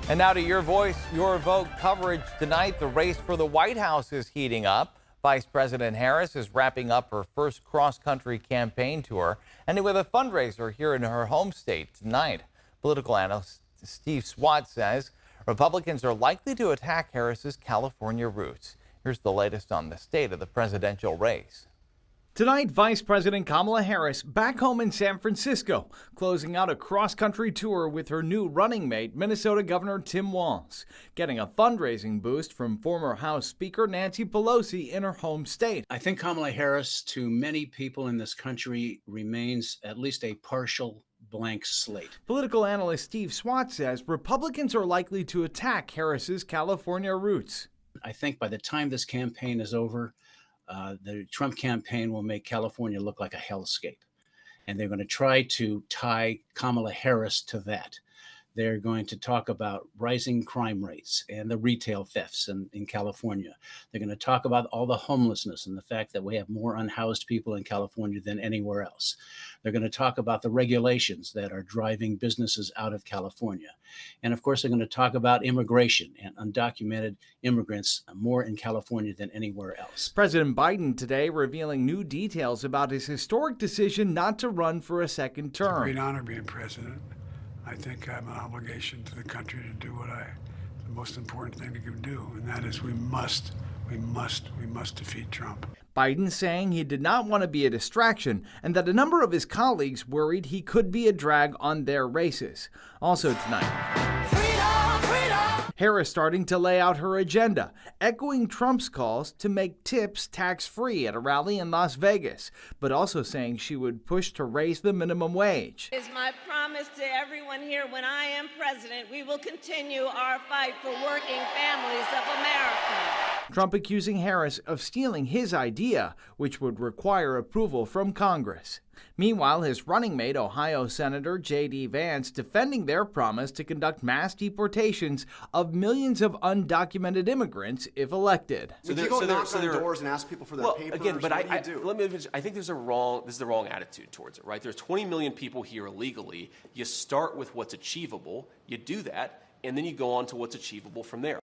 And now to Your Voice, Your Vote coverage tonight. The race for the White House is heating up. Vice President Harris is wrapping up her first cross-country campaign tour, ending with a fundraiser here in her home state tonight. Political analyst Steve Swat says Republicans are likely to attack Harris's California roots. Here's the latest on the state of the presidential race. Tonight, Vice President Kamala Harris back home in San Francisco, closing out a cross-country tour with her new running mate, Minnesota Governor Tim Walz, getting a fundraising boost from former House Speaker Nancy Pelosi in her home state. I think Kamala Harris, to many people in this country, remains at least a partial blank slate. Political analyst Steve Swat says Republicans are likely to attack Harris's California roots. I think by the time this campaign is over, the Trump campaign will make California look like a hellscape. And they're going to try to tie Kamala Harris to that. They're going to talk about rising crime rates and the retail thefts in California. They're going to talk about all the homelessness and the fact that we have more unhoused people in California than anywhere else. They're going to talk about the regulations that are driving businesses out of California. And of course, they're going to talk about immigration and undocumented immigrants more in California than anywhere else. President Biden today revealing new details about his historic decision not to run for a second term. It's a great honor being president. I think I have an obligation to the country to do the most important thing to do, and that is we must defeat Trump. Biden saying he did not want to be a distraction and that a number of his colleagues worried he could be a drag on their races. Also tonight, Harris starting to lay out her agenda, echoing Trump's calls to make tips tax-free at a rally in Las Vegas, but also saying she would push to raise the minimum wage. It is my promise to everyone here, when I am president, we will continue our fight for working families of America. Trump accusing Harris of stealing his idea, which would require approval from Congress. Meanwhile, his running mate, Ohio Senator J.D. Vance, defending their promise to conduct mass deportations of millions of undocumented immigrants if elected. So you go knock on doors and ask people for their papers. Again, but what do you do? let me finish. I think this is the wrong attitude towards it, right? There's 20 million people here illegally. You start with what's achievable, you do that, and then you go on to what's achievable from there.